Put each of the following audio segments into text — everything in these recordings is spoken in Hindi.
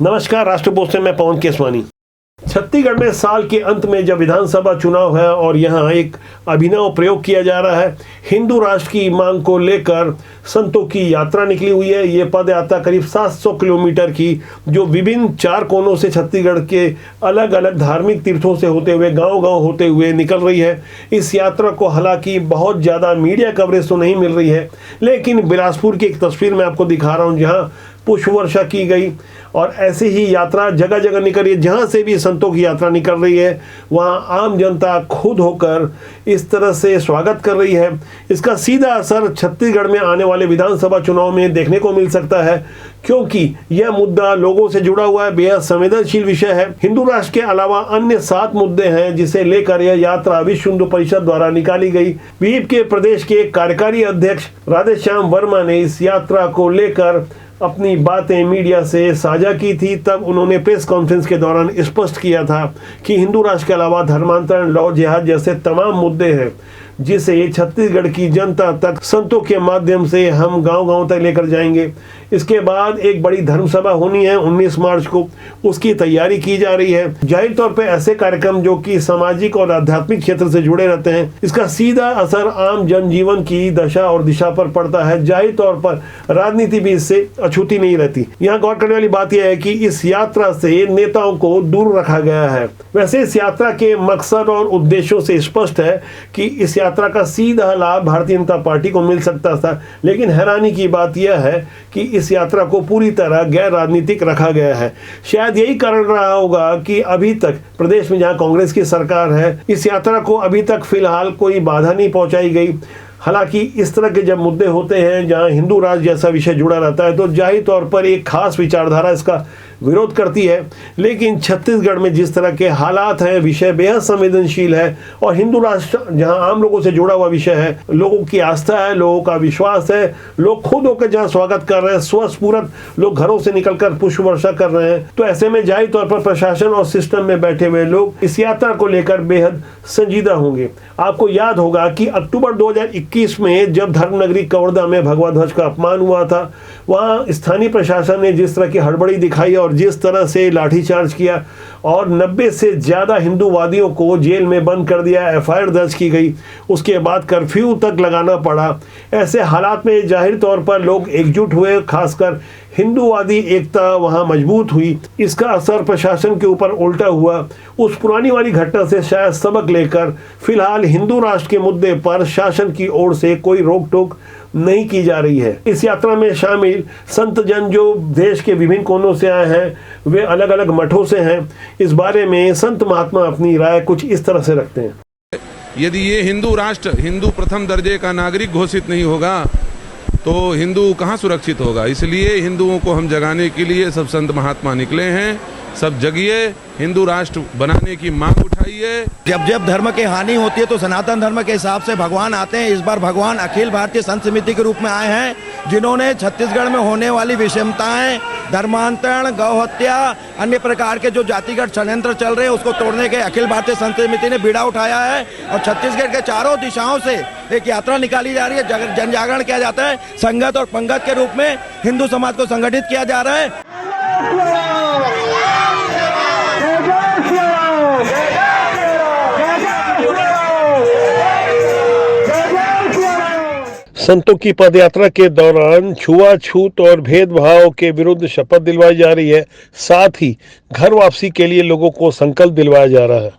नमस्कार, राष्ट्र पोस्ट से मैं पवन केसवानी। छत्तीसगढ़ में साल के अंत में जब विधानसभा चुनाव है और यहां एक अभिनव प्रयोग किया जा रहा है। हिंदू राष्ट्र की मांग को लेकर संतों की यात्रा निकली हुई है। ये पद यात्रा करीब 700 किलोमीटर की, जो विभिन्न 4 कोनों से छत्तीसगढ़ के अलग अलग धार्मिक तीर्थों से होते हुए गांव-गांव होते हुए निकल रही है। इस यात्रा को हालांकि बहुत ज़्यादा मीडिया कवरेज तो नहीं मिल रही है, लेकिन बिलासपुर की एक तस्वीर मैं आपको दिखा रहा हूँ जहाँ पुष्प वर्षा की गई और ऐसे ही यात्रा जगह जगह निकल रही है। जहाँ से भी संतों की यात्रा निकल रही है वहाँ आम जनता खुद होकर इस तरह से स्वागत कर रही है। इसका सीधा असर छत्तीसगढ़ में आने वाले विधानसभा चुनाव में देखने को मिल सकता है, क्योंकि यह मुद्दा लोगों से जुड़ा हुआ है, बेहद संवेदनशील विषय है। हिंदू राष्ट्र के अलावा अन्य 7 मुद्दे हैं जिसे लेकर यह यात्रा विश्व हिंदू परिषद द्वारा निकाली गई। वीप के प्रदेश के कार्यकारी अध्यक्ष राधेश्याम वर्मा ने इस यात्रा को लेकर अपनी बातें मीडिया से साझा की थी। तब उन्होंने प्रेस कॉन्फ्रेंस के दौरान स्पष्ट किया था कि हिंदू राष्ट्र के अलावा धर्मांतरण, लौ जिहाद जैसे तमाम मुद्दे हैं जिसे छत्तीसगढ़ की जनता तक संतों के माध्यम से हम गांव-गांव तक लेकर जाएंगे। इसके बाद एक बड़ी धर्मसभा होनी है 19 मार्च को, उसकी तैयारी की जा रही है। जाहिर तौर पे ऐसे कार्यक्रम जो कि सामाजिक और आध्यात्मिक क्षेत्र से जुड़े रहते हैं, इसका सीधा असर आम जनजीवन की दशा और दिशा पर पड़ता है। जाहिर तौर पर राजनीति भी इससे अछूती नहीं रहती। यहाँ गौर करने वाली बात यह है कि इस यात्रा से नेताओं को दूर रखा गया है। वैसे इस यात्रा के मकसद और उद्देश्यों से स्पष्ट है कि इस यात्रा का सीधा लाभ भारतीय जनता पार्टी को मिल सकता था, लेकिन हैरानी की बात यह है कि इस यात्रा को पूरी तरह गैर राजनीतिक रखा गया है। शायद यही कारण रहा होगा कि अभी तक प्रदेश में जहां कांग्रेस की सरकार है, इस यात्रा को अभी तक फिलहाल कोई बाधा नहीं पहुंचाई गई। हालांकि इस तरह के जब मुद्दे होते हैं जहां हिंदू राष्ट्र जैसा विषय जुड़ा रहता है, तो जाहिर तौर पर एक खास विचारधारा इसका विरोध करती है। लेकिन छत्तीसगढ़ में जिस तरह के हालात हैं, विषय बेहद संवेदनशील है और हिंदू राष्ट्र जहां आम लोगों से जुड़ा हुआ विषय है, लोगों की आस्था है, लोगों का विश्वास है, लोग खुद होकर जहां स्वागत कर रहे हैं, स्वस्फूर्त लोग घरों से निकलकर पुष्प वर्षा कर रहे हैं, तो ऐसे में जाहिर तौर पर प्रशासन और सिस्टम में बैठे हुए लोग इस यात्रा को लेकर बेहद संजीदा होंगे। आपको याद होगा कि अक्टूबर 2021 में जब धर्मनगरी कवर्धा में भगवा ध्वज का अपमान हुआ था, वहां स्थानीय प्रशासन ने जिस तरह की हड़बड़ी दिखाई और जिस तरह से लाठीचार्ज किया और 90 से ज़्यादा हिंदूवादियों को जेल में बंद कर दिया, एफआईआर दर्ज की गई, उसके बाद कर्फ्यू तक लगाना पड़ा। ऐसे हालात में जाहिर तौर पर लोग एकजुट हुए, खासकर हिंदूवादी एकता वहां मजबूत हुई। इसका असर प्रशासन के ऊपर उल्टा हुआ। उस पुरानी वाली घटना से शायद सबक लेकर फिलहाल हिंदू राष्ट्र के मुद्दे पर शासन की ओर से कोई रोक टोक नहीं की जा रही है। इस यात्रा में शामिल संत जन जो देश के विभिन्न कोनों से आए हैं, वे अलग अलग मठों से हैं। इस बारे में संत महात्मा अपनी राय कुछ इस तरह से रखते हैं। यदि ये हिंदू राष्ट्र हिंदू प्रथम दर्जे का नागरिक घोषित नहीं होगा तो हिंदू कहाँ सुरक्षित होगा। इसलिए हिंदुओं को हम जगाने के लिए सब संत महात्मा निकले हैं। सब जगिए, हिंदू राष्ट्र बनाने की मांग उठाइए। जब जब धर्म की हानि होती है तो सनातन धर्म के हिसाब से भगवान आते हैं। इस बार भगवान अखिल भारतीय संत समिति के रूप में आए हैं, जिन्होंने छत्तीसगढ़ में होने वाली विषमताएं, धर्मांतरण, गौ हत्या, अन्य प्रकार के जो जातिगत षड्यंत्र चल रहे हैं उसको तोड़ने के अखिल भारतीय संत समिति ने बीड़ा उठाया है। और छत्तीसगढ़ के चारों दिशाओं से एक यात्रा निकाली जा रही है, जन जागरण किया जाता है। संगत और पंगत के रूप में हिंदू समाज को संगठित किया जा रहा है। संतों की पदयात्रा के दौरान छुआछूत और भेदभाव के विरुद्ध शपथ दिलवाई जा रही है। साथ ही घर वापसी के लिए लोगों को संकल्प दिलवाया जा रहा है।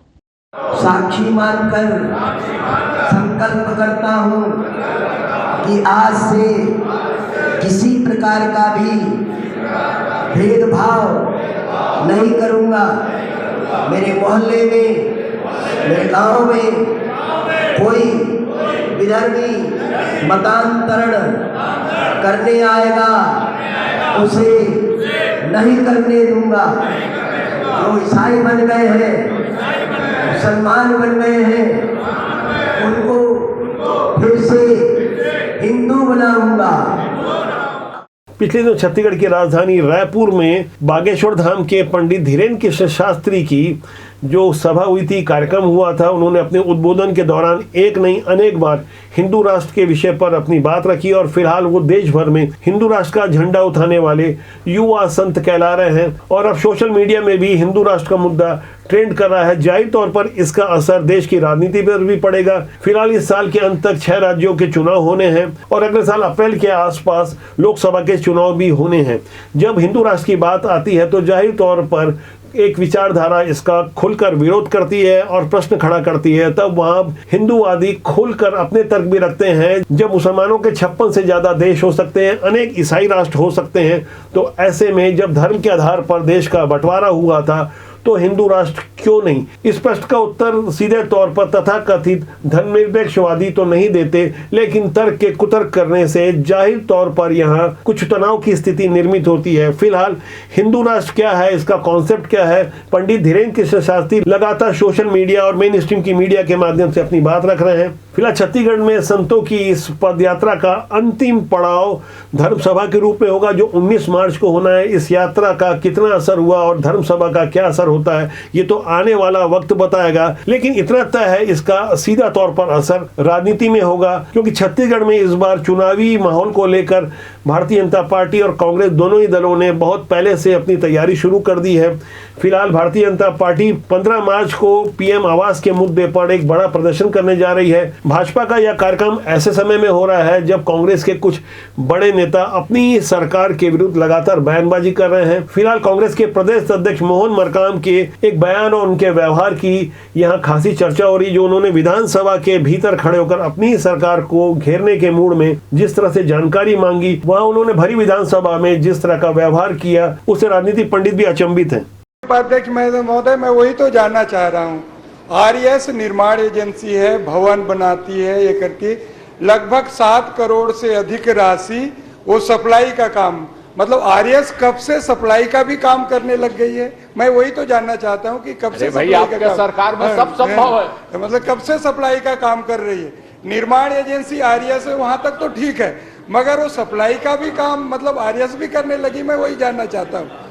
साक्षी मानकर संकल्प करता हूँ कि आज से किसी प्रकार का भी भेदभाव नहीं करूँगा। मेरे मोहल्ले में, मेरे गांव में कोई विधर्मी मतांतरण करने आएगा उसे नहीं करने दूंगा। जो ईसाई बन गए हैं, मुसलमान बन गए हैं, उनको फिर से हिंदू बनाऊंगा। पिछले दिनों छत्तीसगढ़ की राजधानी रायपुर में बागेश्वर धाम के पंडित धीरेन्द्र कृष्ण शास्त्री की जो सभा हुई थी, कार्यक्रम हुआ था, उन्होंने अपने उद्बोधन के दौरान एक नहीं अनेक बार हिंदू राष्ट्र के विषय पर अपनी बात रखी और फिलहाल वो देश भर में हिंदू राष्ट्र का झंडा उठाने वाले युवा संत कहला रहे हैं और अब सोशल मीडिया में भी हिंदू राष्ट्र का मुद्दा ट्रेंड कर रहा है। जाहिर तौर पर इसका असर देश की राजनीति पर भी पड़ेगा। फिलहाल इस साल के अंत तक 6 राज्यों के चुनाव होने हैं और अगले साल अप्रैल के आसपास लोकसभा के चुनाव भी होने हैं। जब हिंदू राष्ट्र की बात आती है तो जाहिर तौर पर एक विचारधारा इसका खुलकर विरोध करती है और प्रश्न खड़ा करती है। तब वहां हिंदूवादी खुलकर अपने तर्क भी रखते हैं। जब मुसलमानों के 56 से ज्यादा देश हो सकते हैं, अनेक ईसाई राष्ट्र हो सकते हैं, तो ऐसे में जब धर्म के आधार पर देश का बंटवारा हुआ था तो हिंदू राष्ट्र क्यों नहीं? इस प्रश्न का उत्तर सीधे तौर पर तथाकथित धर्मनिरपेक्षवादी तो नहीं देते, लेकिन तर्क के कुतर्क करने से जाहिर तौर पर यहाँ कुछ तनाव की स्थिति निर्मित होती है। फिलहाल हिंदू राष्ट्र क्या है, इसका कॉन्सेप्ट क्या है, पंडित धीरेन्द्र कृष्ण शास्त्री लगातार सोशल मीडिया और मेन स्ट्रीम की मीडिया के माध्यम से अपनी बात रख रहे हैं। फिलहाल छत्तीसगढ़ में संतों की इस पदयात्रा का अंतिम पड़ाव धर्म सभा के रूप में होगा, जो 19 मार्च को होना है। इस यात्रा का कितना असर हुआ और धर्म सभा का क्या असर होता है, ये तो आने वाला वक्त बताएगा। लेकिन इतना तय है, इसका सीधा तौर पर असर राजनीति में होगा, क्योंकि छत्तीसगढ़ में इस बार चुनावी माहौल को लेकर भारतीय जनता पार्टी और कांग्रेस दोनों ही दलों ने बहुत पहले से अपनी तैयारी शुरू कर दी है। फिलहाल भारतीय जनता पार्टी 15 मार्च को पीएम आवास के मुद्दे पर एक बड़ा प्रदर्शन करने जा रही है। भाजपा का यह कार्यक्रम ऐसे समय में हो रहा है जब कांग्रेस के कुछ बड़े नेता अपनी सरकार के विरुद्ध लगातार बयानबाजी कर रहे हैं। फिलहाल कांग्रेस के प्रदेश अध्यक्ष मोहन मरकाम के एक बयान और उनके व्यवहार की यहाँ खासी चर्चा हो रही, जो उन्होंने विधानसभा के भीतर खड़े होकर अपनी सरकार को घेरने के मूड में जिस तरह से जानकारी मांगी, वहां उन्होंने भरी विधानसभा में जिस तरह का व्यवहार किया, उससे राजनीति पंडित भी अचंभित हैं। उपाध्यक्ष महोदय, मैं वही तो जानना चाह रहा हूँ। आरएस निर्माण एजेंसी है, भवन बनाती है, ये करके लगभग 7 करोड़ से अधिक राशि वो सप्लाई का काम, मतलब आरएस कब से सप्लाई का भी काम करने लग गई है? मैं वही तो जानना चाहता हूँ कि कब से भाई आपके सरकार में सब संभव है, मतलब कब से सप्लाई का काम कर रही है? निर्माण एजेंसी आरएस है, वहां तक तो ठीक है, मगर वो सप्लाई का भी काम मतलब आरएस भी करने लगी, मैं वही जानना चाहता हूँ।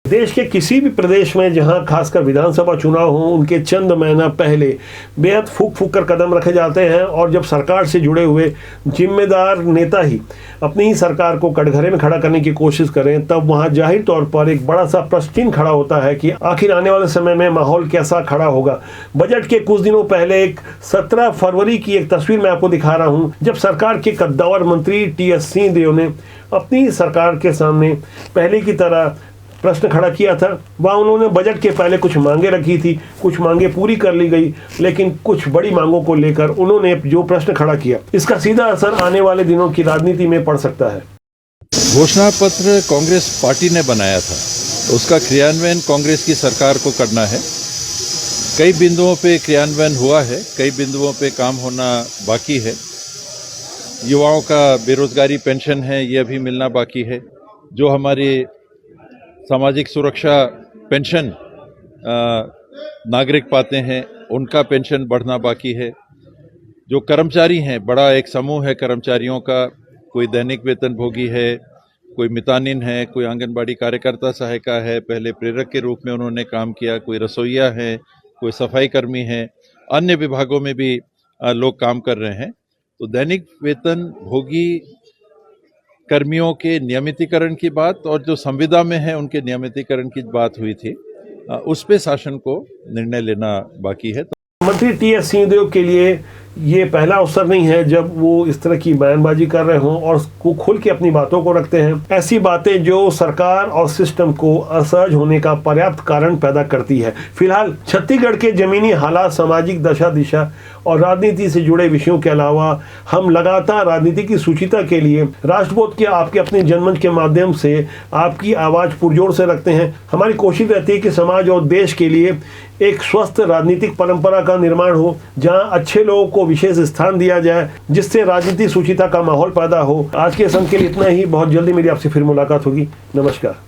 देश के किसी भी प्रदेश में जहां खासकर विधानसभा चुनाव हो, उनके चंद महीना पहले बेहद फूक फूक कर कदम रखे जाते हैं और जब सरकार से जुड़े हुए जिम्मेदार नेता ही अपनी ही सरकार को कटघरे में खड़ा करने की कोशिश करें, तब वहां जाहिर तौर पर एक बड़ा सा प्रश्न चिन्ह खड़ा होता है कि आखिर आने वाले समय में माहौल कैसा खड़ा होगा। बजट के कुछ दिनों पहले एक 17 फरवरी की एक तस्वीर मैं आपको दिखा रहा हूं, जब सरकार के कद्दावर मंत्री टीएस सिंहदेव ने अपनी सरकार के सामने पहले की तरह प्रश्न खड़ा किया था। वहाँ उन्होंने बजट के पहले कुछ मांगे रखी थी, कुछ मांगे पूरी कर ली गई, लेकिन कुछ बड़ी मांगों को लेकर उन्होंने जो प्रश्न खड़ा किया, इसका सीधा असर आने वाले दिनों की राजनीति में पड़ सकता है। घोषणा पत्र कांग्रेस पार्टी ने बनाया था, उसका क्रियान्वयन कांग्रेस की सरकार को करना है। कई बिंदुओं पे क्रियान्वयन हुआ है, कई बिंदुओं पे काम होना बाकी है। युवाओं का बेरोजगारी पेंशन है, ये अभी मिलना बाकी है। जो हमारी सामाजिक सुरक्षा पेंशन नागरिक पाते हैं, उनका पेंशन बढ़ना बाकी है। जो कर्मचारी हैं, बड़ा एक समूह है कर्मचारियों का, कोई दैनिक वेतन भोगी है, कोई मितानिन है, कोई आंगनबाड़ी कार्यकर्ता सहायिका है, पहले प्रेरक के रूप में उन्होंने काम किया, कोई रसोइया है, कोई सफाई कर्मी है, अन्य विभागों में भी लोग काम कर रहे हैं। तो दैनिक वेतन भोगी कर्मियों के नियमितीकरण की बात और जो संविदा में है उनके नियमितीकरण की बात हुई थी, उस पे शासन को निर्णय लेना बाकी है। मंत्री टीएस सिंहदेव के लिए ये पहला अवसर नहीं है जब वो इस तरह की बयानबाजी कर रहे हों और वो खुल के अपनी बातों को रखते हैं। ऐसी बातें जो सरकार और सिस्टम को असहज होने का पर्याप्त कारण पैदा करती है। फिलहाल छत्तीसगढ़ के जमीनी हालात, सामाजिक दशा दिशा और राजनीति से जुड़े विषयों के अलावा हम लगातार राजनीति की सुचिता के लिए राष्ट्रबोध के आपके अपने जनमंच के माध्यम से आपकी आवाज़ पुरजोर से रखते हैं। हमारी कोशिश रहती है कि समाज और देश के लिए एक स्वस्थ राजनीतिक परंपरा का निर्माण हो, जहां अच्छे लोगों को विशेष स्थान दिया जाए, जिससे राजनीतिक सुचिता का माहौल पैदा हो। आज के संग के लिए इतना ही। बहुत जल्दी मेरी आपसे फिर मुलाकात होगी। नमस्कार।